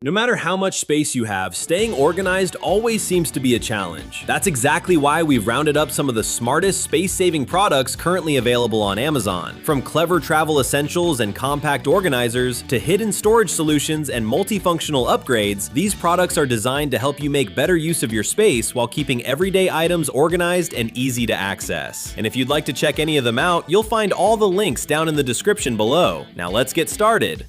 No matter how much space you have, staying organized always seems to be a challenge. That's exactly why we've rounded up some of the smartest space-saving products currently available on Amazon. From clever travel essentials and compact organizers to hidden storage solutions and multifunctional upgrades, these products are designed to help you make better use of your space while keeping everyday items organized and easy to access. And if you'd like to check any of them out, you'll find all the links down in the description below. Now let's get started.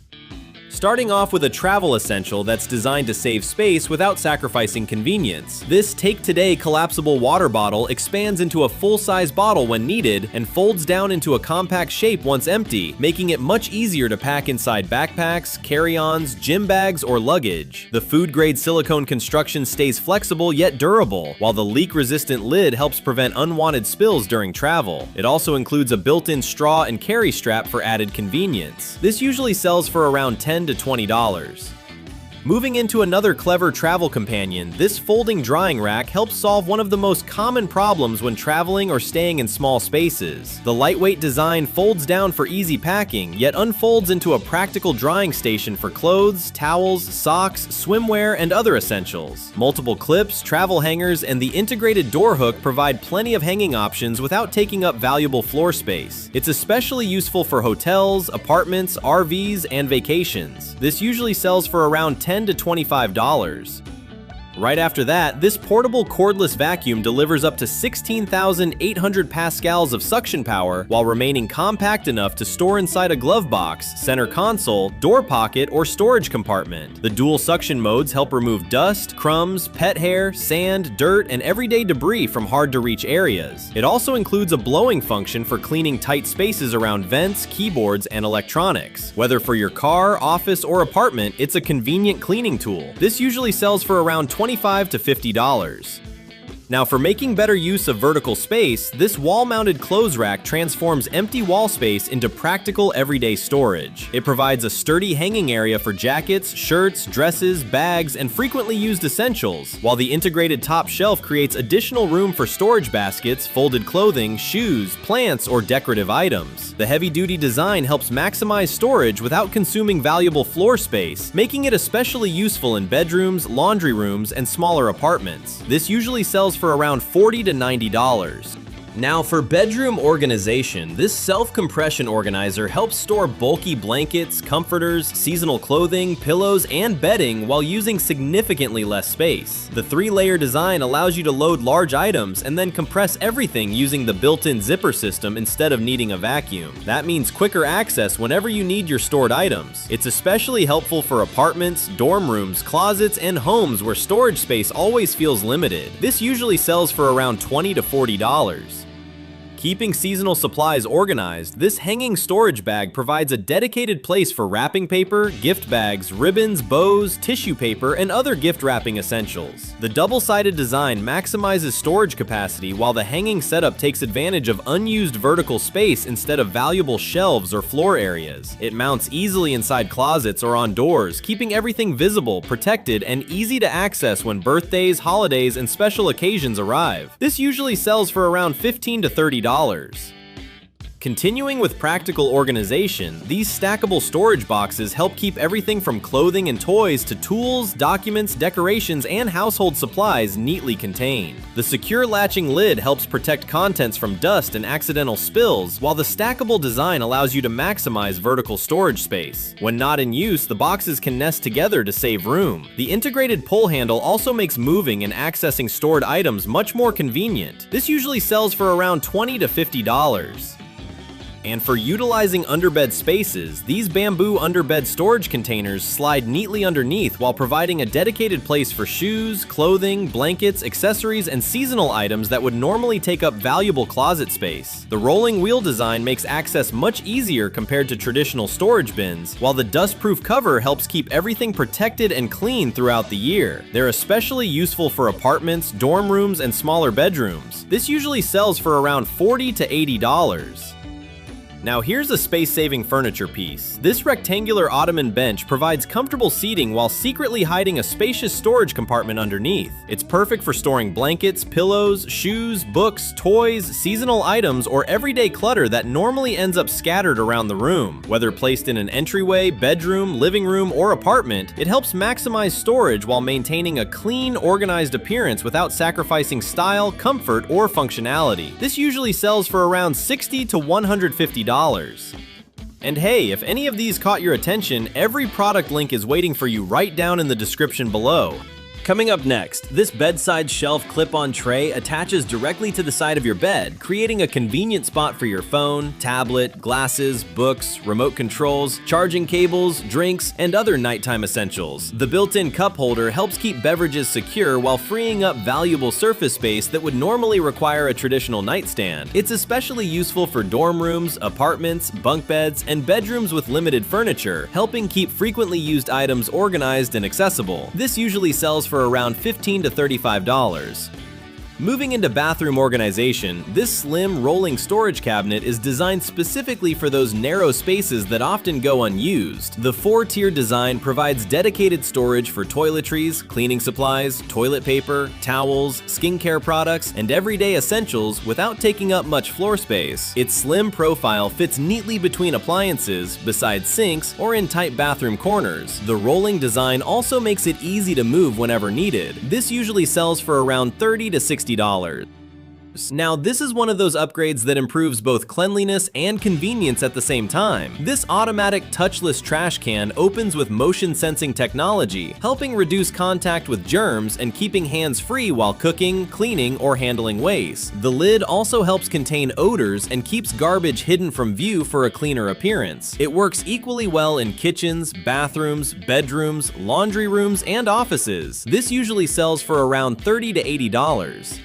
Starting off with a travel essential that's designed to save space without sacrificing convenience. This TakeToday collapsible water bottle expands into a full-size bottle when needed and folds down into a compact shape once empty, making it much easier to pack inside backpacks, carry-ons, gym bags, or luggage. The food-grade silicone construction stays flexible yet durable, while the leak-resistant lid helps prevent unwanted spills during travel. It also includes a built-in straw and carry strap for added convenience. This usually sells for around $10 to $20. Moving into another clever travel companion, this folding drying rack helps solve one of the most common problems when traveling or staying in small spaces. The lightweight design folds down for easy packing, yet unfolds into a practical drying station for clothes, towels, socks, swimwear, and other essentials. Multiple clips, travel hangers, and the integrated door hook provide plenty of hanging options without taking up valuable floor space. It's especially useful for hotels, apartments, RVs, and vacations. This usually sells for around $10 to $25. Right after that, this portable cordless vacuum delivers up to 16,800 pascals of suction power while remaining compact enough to store inside a glove box, center console, door pocket, or storage compartment. The dual suction modes help remove dust, crumbs, pet hair, sand, dirt, and everyday debris from hard-to-reach areas. It also includes a blowing function for cleaning tight spaces around vents, keyboards, and electronics. Whether for your car, office, or apartment, it's a convenient cleaning tool. This usually sells for around $25 to $50. Now, for making better use of vertical space, this wall-mounted clothes rack transforms empty wall space into practical everyday storage. It provides a sturdy hanging area for jackets, shirts, dresses, bags, and frequently used essentials, while the integrated top shelf creates additional room for storage baskets, folded clothing, shoes, plants, or decorative items. The heavy-duty design helps maximize storage without consuming valuable floor space, making it especially useful in bedrooms, laundry rooms, and smaller apartments. This usually sells for around $40 to $90. Now, for bedroom organization, this self-compression organizer helps store bulky blankets, comforters, seasonal clothing, pillows, and bedding while using significantly less space. The 3-layer design allows you to load large items and then compress everything using the built-in zipper system instead of needing a vacuum. That means quicker access whenever you need your stored items. It's especially helpful for apartments, dorm rooms, closets, and homes where storage space always feels limited. This usually sells for around $20 to $40. Keeping seasonal supplies organized, this hanging storage bag provides a dedicated place for wrapping paper, gift bags, ribbons, bows, tissue paper, and other gift wrapping essentials. The double-sided design maximizes storage capacity while the hanging setup takes advantage of unused vertical space instead of valuable shelves or floor areas. It mounts easily inside closets or on doors, keeping everything visible, protected, and easy to access when birthdays, holidays, and special occasions arrive. This usually sells for around $15 to $30. Continuing with practical organization, these stackable storage boxes help keep everything from clothing and toys to tools, documents, decorations, and household supplies neatly contained. The secure latching lid helps protect contents from dust and accidental spills, while the stackable design allows you to maximize vertical storage space. When not in use, the boxes can nest together to save room. The integrated pull handle also makes moving and accessing stored items much more convenient. This usually sells for around $20 to $50. And for utilizing underbed spaces, these bamboo underbed storage containers slide neatly underneath while providing a dedicated place for shoes, clothing, blankets, accessories, and seasonal items that would normally take up valuable closet space. The rolling wheel design makes access much easier compared to traditional storage bins, while the dust-proof cover helps keep everything protected and clean throughout the year. They're especially useful for apartments, dorm rooms, and smaller bedrooms. This usually sells for around $40 to $80. Now here's a space-saving furniture piece. This rectangular Ottoman bench provides comfortable seating while secretly hiding a spacious storage compartment underneath. It's perfect for storing blankets, pillows, shoes, books, toys, seasonal items, or everyday clutter that normally ends up scattered around the room. Whether placed in an entryway, bedroom, living room, or apartment, it helps maximize storage while maintaining a clean, organized appearance without sacrificing style, comfort, or functionality. This usually sells for around $60 to $150. And hey, if any of these caught your attention, every product link is waiting for you right down in the description below. Coming up next, this bedside shelf clip-on tray attaches directly to the side of your bed, creating a convenient spot for your phone, tablet, glasses, books, remote controls, charging cables, drinks, and other nighttime essentials. The built-in cup holder helps keep beverages secure while freeing up valuable surface space that would normally require a traditional nightstand. It's especially useful for dorm rooms, apartments, bunk beds, and bedrooms with limited furniture, helping keep frequently used items organized and accessible. This usually sells for around $15 to $35. Moving into bathroom organization, this slim rolling storage cabinet is designed specifically for those narrow spaces that often go unused. The 4-tier design provides dedicated storage for toiletries, cleaning supplies, toilet paper, towels, skincare products, and everyday essentials without taking up much floor space. Its slim profile fits neatly between appliances, beside sinks, or in tight bathroom corners. The rolling design also makes it easy to move whenever needed. This usually sells for around $30 to $60. Now, this is one of those upgrades that improves both cleanliness and convenience at the same time. This automatic touchless trash can opens with motion sensing technology, helping reduce contact with germs and keeping hands free while cooking, cleaning, or handling waste. The lid also helps contain odors and keeps garbage hidden from view for a cleaner appearance. It works equally well in kitchens, bathrooms, bedrooms, laundry rooms, and offices. This usually sells for around $30 to $80.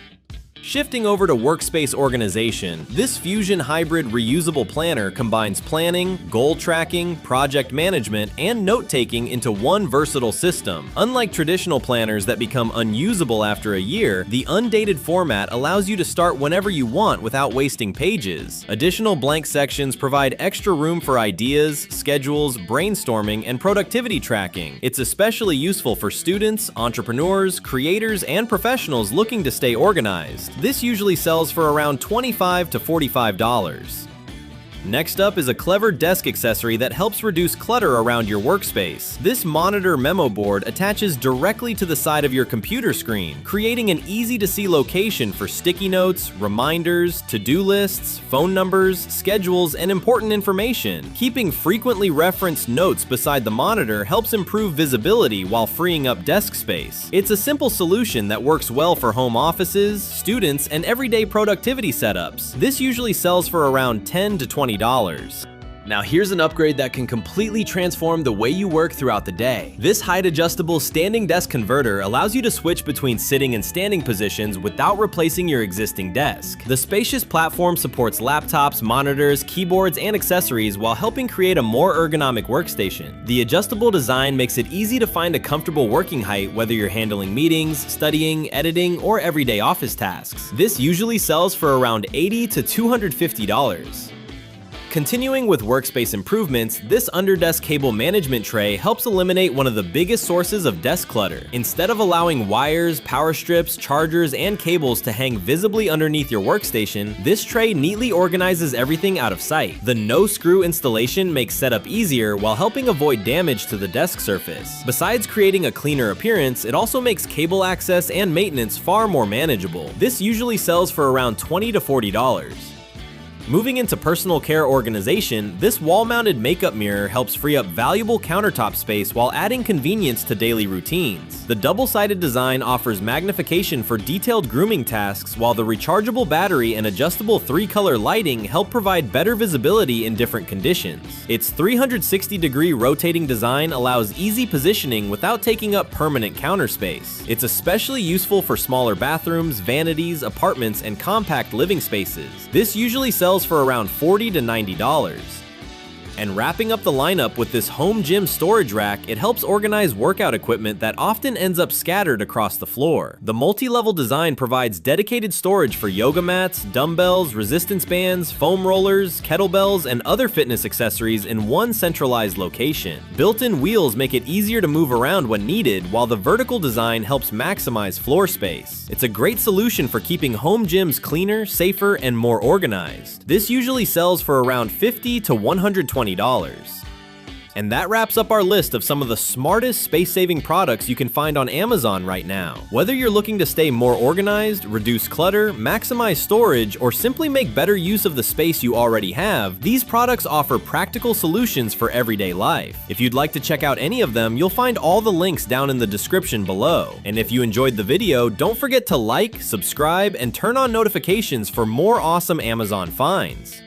Shifting over to workspace organization, this Fusion hybrid reusable planner combines planning, goal tracking, project management, and note-taking into one versatile system. Unlike traditional planners that become unusable after a year, the undated format allows you to start whenever you want without wasting pages. Additional blank sections provide extra room for ideas, schedules, brainstorming, and productivity tracking. It's especially useful for students, entrepreneurs, creators, and professionals looking to stay organized. This usually sells for around $25 to $45. Next up is a clever desk accessory that helps reduce clutter around your workspace. This monitor memo board attaches directly to the side of your computer screen, creating an easy-to-see location for sticky notes, reminders, to-do lists, phone numbers, schedules, and important information. Keeping frequently referenced notes beside the monitor helps improve visibility while freeing up desk space. It's a simple solution that works well for home offices, students, and everyday productivity setups. This usually sells for around $10 to $20. Now here's an upgrade that can completely transform the way you work throughout the day. This height-adjustable standing desk converter allows you to switch between sitting and standing positions without replacing your existing desk. The spacious platform supports laptops, monitors, keyboards, and accessories while helping create a more ergonomic workstation. The adjustable design makes it easy to find a comfortable working height whether you're handling meetings, studying, editing, or everyday office tasks. This usually sells for around $80 to $250. Continuing with workspace improvements, this underdesk cable management tray helps eliminate one of the biggest sources of desk clutter. Instead of allowing wires, power strips, chargers, and cables to hang visibly underneath your workstation, this tray neatly organizes everything out of sight. The no-screw installation makes setup easier while helping avoid damage to the desk surface. Besides creating a cleaner appearance, it also makes cable access and maintenance far more manageable. This usually sells for around $20 to $40. Moving into personal care organization, this wall-mounted makeup mirror helps free up valuable countertop space while adding convenience to daily routines. The double-sided design offers magnification for detailed grooming tasks, while the rechargeable battery and adjustable 3-color lighting help provide better visibility in different conditions. Its 360-degree rotating design allows easy positioning without taking up permanent counter space. It's especially useful for smaller bathrooms, vanities, apartments, and compact living spaces. This usually sells for around $40 to $90. And wrapping up the lineup with this home gym storage rack, it helps organize workout equipment that often ends up scattered across the floor. The multi-level design provides dedicated storage for yoga mats, dumbbells, resistance bands, foam rollers, kettlebells, and other fitness accessories in one centralized location. Built-in wheels make it easier to move around when needed, while the vertical design helps maximize floor space. It's a great solution for keeping home gyms cleaner, safer, and more organized. This usually sells for around $50 to $120. And that wraps up our list of some of the smartest space-saving products you can find on Amazon right now. Whether you're looking to stay more organized, reduce clutter, maximize storage, or simply make better use of the space you already have, these products offer practical solutions for everyday life. If you'd like to check out any of them, you'll find all the links down in the description below. And if you enjoyed the video, don't forget to like, subscribe, and turn on notifications for more awesome Amazon finds.